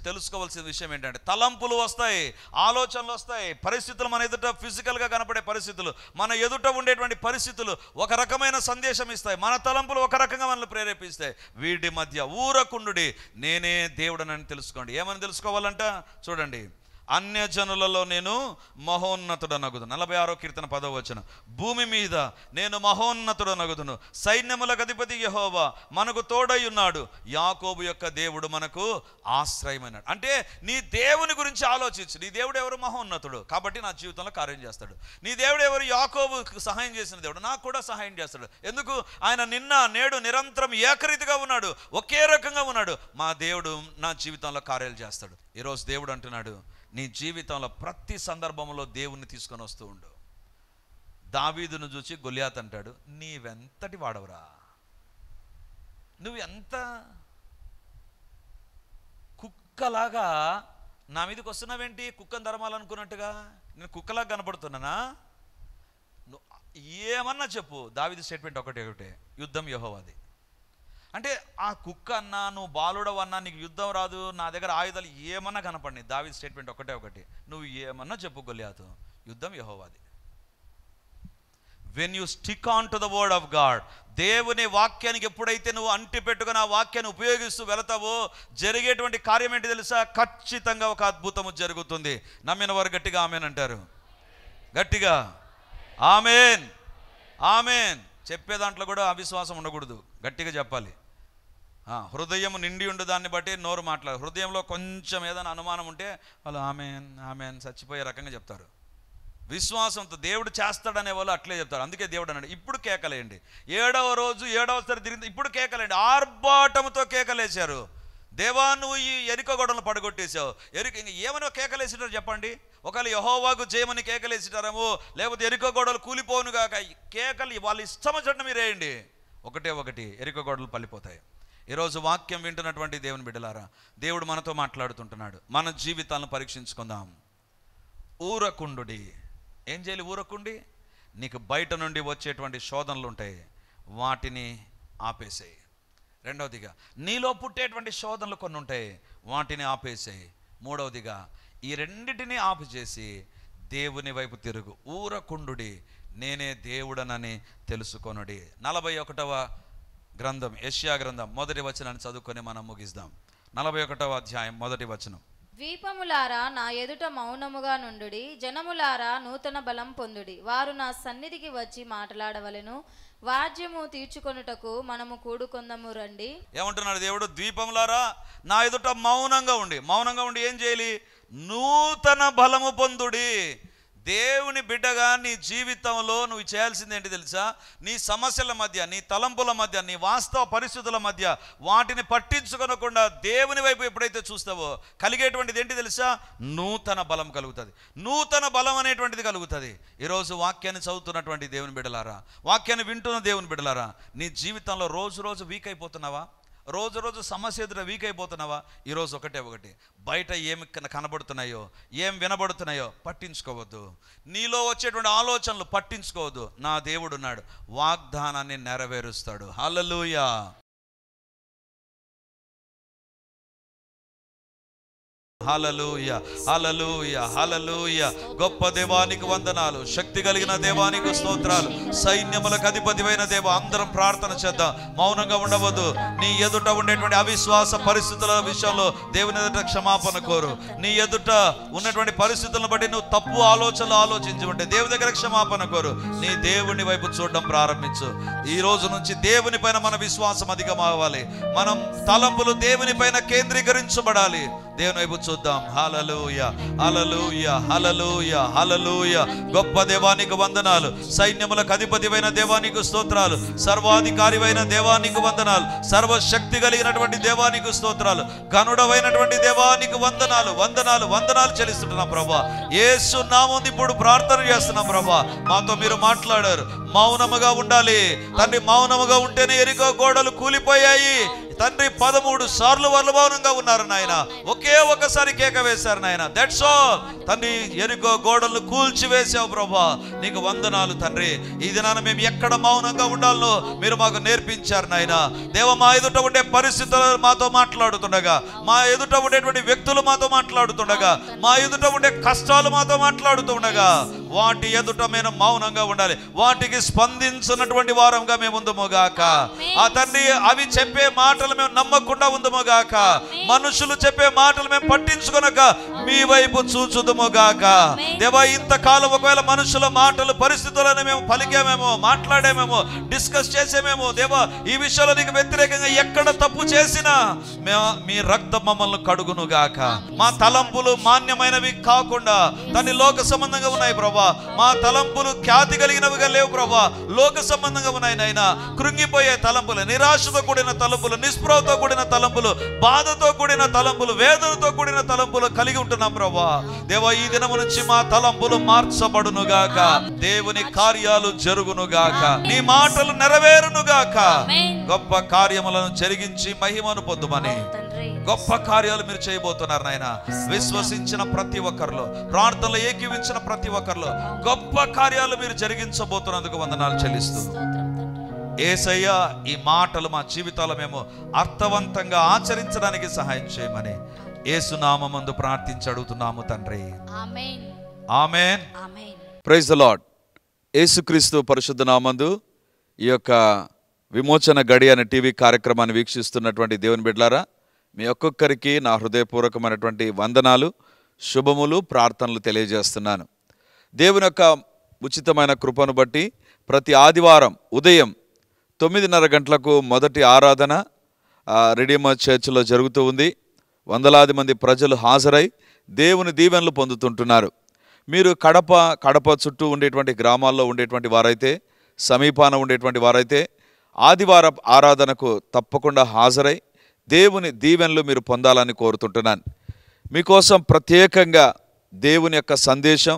తెలుసుకోవాల్సిన విషయం ఏంటంటే, తలంపులు వస్తాయి, ఆలోచనలు వస్తాయి, పరిస్థితులు మన ఎదుట ఫిజికల్గా కనపడే పరిస్థితులు, మన ఎదుట ఉండేటువంటి పరిస్థితులు ఒక రకమైన సందేశం ఇస్తాయి, మన తలంపులు ఒక రకంగా మనల్ని ప్రేరేపిస్తాయి. వీటి మధ్య ఊరకుండుడి, నేనే దేవుడనని తెలుసుకోండి. ఏమని తెలుసుకోవాలంట? చూడండి, అన్యజనులలో నేను మహోన్నతుడనగుదును. 46వ కీర్తన 10వ వచనం. భూమి మీద నేను మహోన్నతుడనగుదును, సైన్యములకు అధిపతి యెహోవా మనకు తోడై ఉన్నాడు, యాకోబు యొక్క దేవుడు మనకు ఆశ్రయమైనాడు. అంటే నీ దేవుని గురించి ఆలోచించు. నీ దేవుడు ఎవరు? మహోన్నతుడు, కాబట్టి నా జీవితంలో కార్యం చేస్తాడు. నీ దేవుడు ఎవరు? యాకోబుకు సహాయం చేసిన దేవుడు, నాకు కూడా సహాయం చేస్తాడు. ఎందుకు? ఆయన నిన్న నేడు నిరంతరం ఏకరీతిగా ఉన్నాడు, ఒకే రకంగా ఉన్నాడు. మా దేవుడు నా జీవితంలో కార్యాలు చేస్తాడు. ఈరోజు దేవుడు అంటున్నాడు, నీ జీవితంలో ప్రతి సందర్భంలో దేవుణ్ణి తీసుకొని వస్తూ ఉండు. దావీదును చూసి గొలియాత్ అంటాడు, నీవెంతటి వాడవురా, నువ్వు ఎంత కుక్కలాగా నా మీదకి వస్తున్నావేంటి? కుక్కను ధర్మాలనుకున్నట్టుగా నేను కుక్కలాగా కనపడుతున్నానా? ఏమన్నా చెప్పు. దావీదు స్టేట్మెంట్ ఒకటే, యుద్ధం యెహోవాది. అంటే ఆ కుక్క అన్నా, నువ్వు బాలుడవు అన్నా, నీకు యుద్ధం రాదు, నా దగ్గర ఆయుధాలు ఏమన్నా కనపడి, దావీదు స్టేట్మెంట్ ఒకటే, నువ్వు ఏమన్నా చెప్పు గొలియాతు, యుద్ధం యెహోవాది. When you stick on to the word of God, దేవుని వాక్యానికి ఎప్పుడైతే నువ్వు అంటి పెట్టుకుని ఆ వాక్యాన్ని ఉపయోగిస్తూ వెళతావో జరిగేటువంటి కార్యం ఏంటి తెలుసా? ఖచ్చితంగా ఒక అద్భుతము జరుగుతుంది. నమ్మిన వారు గట్టిగా ఆమెన్ అంటారు. గట్టిగా ఆమెన్, ఆమెన్. చెప్పే దాంట్లో కూడా అవిశ్వాసం ఉండకూడదు, గట్టిగా చెప్పాలి. హృదయం నిండి ఉండు, దాన్ని బట్టి నోరు మాట్లాడు. హృదయంలో కొంచెం ఏదైనా అనుమానం ఉంటే వాళ్ళు ఆమెన్ ఆమెన్ చచ్చిపోయే రకంగా చెప్తారు. విశ్వాసంతో దేవుడు చేస్తాడనే వాళ్ళు అట్లే చెప్తారు. అందుకే దేవుడు అన్నాడు ఇప్పుడు కేకలేయండి. 7వ రోజు 7వసారి తిరిగి ఇప్పుడు కేకలేయండి. ఆర్భాటంతో కేకలేశారు. దేవా నువ్వు ఈ ఎరికో గోడలను పడగొట్టేశావు. ఏమైనా కేకలేసిటారు చెప్పండి? ఒకవేళ యెహోవాకు జయమని కేకలేసిటారేమో, లేకపోతే ఎరికో గోడలు కూలిపోను కాక కేకలు వాళ్ళ ఇష్టం వచ్చినట్టు మీరు వేయండి. ఒకటి ఎరికో గోడలు పలిపోతాయి. ఈరోజు వాక్యం వింటున్నటువంటి దేవుని బిడ్డలారా, దేవుడు మనతో మాట్లాడుతుంటున్నాడు. మన జీవితాలను పరీక్షించుకుందాం. ఊరకుండుడి. ఏం చేయాలి? ఊరకుండి. నీకు బయట నుండి వచ్చేటువంటి శోధనలు ఉంటాయి, వాటిని ఆపేసేయి. రెండవదిగా నీలో పుట్టేటువంటి శోధనలు కొన్ని ఉంటాయి, వాటిని ఆపేసేయి. మూడవదిగా ఈ రెండిటిని ఆపుచేసి దేవుని వైపు తిరుగు. ఊరకుండుడి, నేనే దేవుడనని తెలుసుకొనుడి. 41వ గ్రంథం యెషయా గ్రంథం 1వ వచనాన్ని చదువుకొని మనం ముగిద్దాం. 41వ అధ్యాయం 1వ వచనం. ద్వీపములారా నా ఎదుట మౌనముగా నుండుడి, జనములారా నూతన బలం పొందుడి. వారు నా సన్నిధికి వచ్చి మాట్లాడవలెను, వాద్యము తీర్చుకొనుటకు మనము కూడుకొందము రండి. ఏమంటున్నాడు దేవుడు? ద్వీపములారా నా ఎదుట మౌనంగా ఉండి. మౌనంగా ఉండి ఏం చేయాలి? నూతన బలము పొందుడి. దేవుని బిడ్డగా నీ జీవితంలో నువ్వు చేయాల్సింది ఏంటి తెలుసా? నీ సమస్యల మధ్య, నీ తలంపుల మధ్య, నీ వాస్తవ పరిస్థితుల మధ్య వాటిని పట్టించుకొనకుండా దేవుని వైపు ఎప్పుడైతే చూస్తావో కలిగేటువంటిది ఏంటి తెలుసా? నూతన బలం కలుగుతుంది. నూతన బలం అనేటువంటిది కలుగుతుంది. ఈరోజు వాక్యాన్ని చదువుతున్నటువంటి దేవుని బిడ్డలారా, వాక్యాన్ని వింటున్న దేవుని బిడ్డలారా, నీ జీవితంలో రోజు వీక్ అయిపోతున్నావా? రోజు సమస్య ఎదుట వీక్ అయిపోతున్నావా? ఈరోజు ఒకటి బయట ఏమి కనబడుతున్నాయో, ఏం వినబడుతున్నాయో పట్టించుకోవద్దు. నీలో వచ్చేటువంటి ఆలోచనలు పట్టించుకోవద్దు. నా దేవుడు ఉన్నాడు, వాగ్దానాన్ని నెరవేరుస్తాడు. హల్లెలూయా. హల్లెలూయా, హల్లెలూయా, హల్లెలూయా. గొప్ప దేవానికి వందనాలు, శక్తి కలిగిన దేవానికి స్తోత్రాలు, సైన్యములకు అధిపతివైన దేవ. అందరం ప్రార్థన చేద్దాం, మౌనంగా ఉండవద్దు. నీ ఎదుట ఉండేటువంటి అవిశ్వాస పరిస్థితుల విషయంలో దేవుని ఎదుట క్షమాపణ కోరు. నీ ఎదుట ఉన్నటువంటి పరిస్థితులను బట్టి నువ్వు తప్పు ఆలోచనలు ఆలోచించి ఉంటే దేవుని దగ్గర క్షమాపణ కోరు. నీ దేవుని వైపు చూడడం ప్రారంభించు. ఈ రోజు నుంచి దేవుని పైన మన విశ్వాసం అధికమవ్వాలి. మనం తలంపులు దేవుని పైన కేంద్రీకరించబడాలి. దేవుని వైపు చూద్దాం. హల్లెలూయా, హల్లెలూయా, హల్లెలూయా, హల్లెలూయా. గొప్ప దేవానికి వందనాలు, సైన్యములకు అధిపతివైన దేవానికి స్తోత్రాలు, సర్వాధికారివైన దేవానికి వందనాలు, సర్వశక్తి కలిగినటువంటి దేవానికి స్తోత్రాలు, గనుడవైనటువంటి దేవానికి వందనాలు, వందనాలు, వందనాలు చెల్లిస్తున్నాం ప్రభా. యేసు నామమున ఇప్పుడు ప్రార్థన చేస్తున్నాం ప్రభా. మాతో మీరు మాట్లాడారు, మౌనముగా ఉండాలి తండ్రి. మౌనముగా ఉంటేనే ఎరికో గోడలు కూలిపోయాయి తండ్రి. 13 సార్లు వాళ్ళు మౌనంగా ఉన్నారు నాయన. ఒకే ఒకసారి కేక వేశారు నాయన. దట్స్ ఆల్ తండ్రి. ఎరికో గోడలు కూల్చి వేసావు ప్రభా, నీకు వందనాలు తండ్రి. ఈ దినాన మేము ఎక్కడ మౌనంగా ఉండాలో మీరు మాకు నేర్పించారు నాయన. దేవ, మా ఎదుట ఉండే పరిస్థితులు మాతో మాట్లాడుతుండగా, మా ఎదుట ఉండేటువంటి వ్యక్తులు మాతో మాట్లాడుతుండగా, మా ఎదుట ఉండే కష్టాలు మాతో మాట్లాడుతుండగా, వాటి ఎదుట మేము మౌనంగా ఉండాలి. వాటికి స్పందించినటువంటి వారంగా మేము ఉందముగాక. ఆ తండ్రి, అవి చెప్పే మాటలు మేము నమ్మకుండా ఉందముగాక. మనుషులు చెప్పే మాటలు మేము పట్టించుకొనక మీ వైపు చూచుదుముగాక. దేవా, ఇంతకాలం ఒకవేళ మనుషుల మాటలు పరిస్థితులను మేము పలికామేమో, మాట్లాడామేమో, డిస్కస్ చేసామేమో, దేవా ఈ విషయంలో నీకు వ్యతిరేకంగా ఎక్కడ తప్పు చేసినా మీ రక్తం మమ్మల్ని కడుగునుగాక. మా తలంపులు మాన్యమైనవి కాకుండా దాన్ని లోక సంబంధంగా ఉన్నాయి ప్రభా. మా తలంపులు ఖ్యాతి కలిగినవిగా లేవు ప్రభా, లోక సంబంధంగా ఉన్నాయి నాయన. కృంగిపోయే తలంపులు, నిరాశతో కూడిన తలంపులు, నిస్పృహతో కూడిన తలంపులు, బాధతో కూడిన తలంపులు, వేదనతో కూడిన తలంపులు కలిగి ఉంటున్నాం ప్రభా. దేవా, ఈ దినము నుంచి మా తలంపులు మార్చబడునుగాక. దేవుని కార్యాలు జరుగునుగాక. నీ మాటలు నెరవేరునుగాక. గొప్ప కార్యములను జరిగించి మహిమను పొందుమని గొప్ప కార్యాలు మీరు చేయబోతున్నారు నాయన. విశ్వసించిన ప్రతి ఒక్కరిలో, ప్రార్థనలో ఏకీవించిన ప్రతి ఒక్కరిలో గొప్ప కార్యాలు మీరు జరిగించబోతున్నందుకు వందనాలు చెల్లిస్తూ, యేసయ్యా ఈ మాటలు మా జీవితాల్లో మేము అర్థవంతంగా ఆచరించడానికి సహాయం చేయమని యేసు నామమునందు ప్రార్థించి అడుగుతున్నాము తండ్రి. ఆమేన్. ఆమేన్. Praise the Lord. యేసుక్రీస్తు పరిశుద్ధ నామందు ఈ యొక్క విమోచన గడి అనే టీవీ కార్యక్రమాన్ని వీక్షిస్తున్నటువంటి దేవుని బిడ్డలారా, మీ ఒక్కొక్కరికి నా హృదయపూర్వకమైనటువంటి వందనాలు, శుభములు, ప్రార్థనలు తెలియజేస్తున్నాను. దేవుని యొక్క ఉచితమైన కృపను బట్టి ప్రతి ఆదివారం ఉదయం 9:30 గంటలకు మొదటి ఆరాధన రెడీమర్ చర్చిలో జరుగుతూ ఉంది. వందలాది మంది ప్రజలు హాజరై దేవుని దీవెనలు పొందుతుంటున్నారు. మీరు కడప చుట్టూ ఉండేటువంటి గ్రామాల్లో ఉండేటువంటి వారైతే, సమీపాన ఉండేటువంటి వారైతే ఆదివారం ఆరాధనకు తప్పకుండా హాజరై దేవుని దీవెనలు మీరు పొందాలని కోరుతుంటున్నాను. మీకోసం ప్రత్యేకంగా దేవుని యొక్క సందేశం,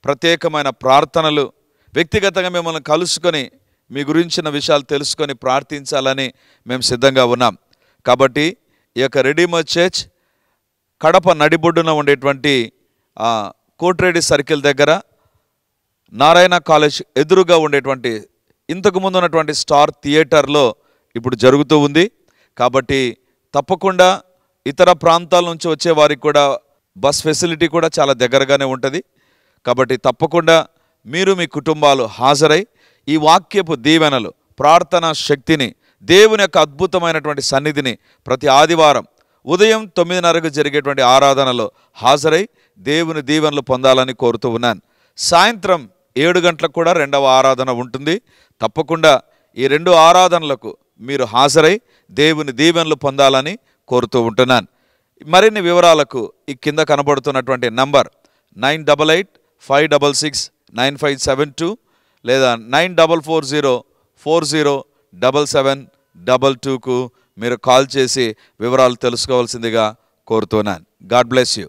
ప్రత్యేకమైన ప్రార్థనలు, వ్యక్తిగతంగా మిమ్మల్ని కలుసుకొని మీ గురించిన విషయాలు తెలుసుకొని ప్రార్థించాలని మేము సిద్ధంగా ఉన్నాం. కాబట్టి ఈ యొక్క రెడీమర్ చర్చ్ కడప నడిబొడ్డున ఉండేటువంటి కోట్రేడి సర్కిల్ దగ్గర నారాయణ కాలేజ్ ఎదురుగా ఉండేటువంటి ఇంతకుముందు ఉన్నటువంటి స్టార్ థియేటర్లో ఇప్పుడు జరుగుతూ ఉంది. కాబట్టి తప్పకుండా ఇతర ప్రాంతాల నుంచి వచ్చే వారికి కూడా బస్ ఫెసిలిటీ కూడా చాలా దగ్గరగానే ఉంటుంది. కాబట్టి తప్పకుండా మీరు మీ కుటుంబాలు హాజరై ఈ వాక్యపు దీవెనలు, ప్రార్థనా శక్తిని, దేవుని యొక్క అద్భుతమైనటువంటి సన్నిధిని ప్రతి ఆదివారం ఉదయం 9:30కు జరిగేటువంటి ఆరాధనలో హాజరై దేవుని దీవెనలు పొందాలని కోరుతూ ఉన్నాను. సాయంత్రం 7 గంటలకు కూడా రెండవ ఆరాధన ఉంటుంది. తప్పకుండా ఈ 2 ఆరాధనలకు మీరు హాజరై దేవుని దీవెనలు పొందాలని కోరుతూ ఉంటున్నాను. మరిన్ని వివరాలకు ఈ కింద కనబడుతున్నటువంటి నంబర్ 9845669572 లేదా 9440407722కు మీరు కాల్ చేసి వివరాలు తెలుసుకోవాల్సిందిగా కోరుతున్నాను. God bless you.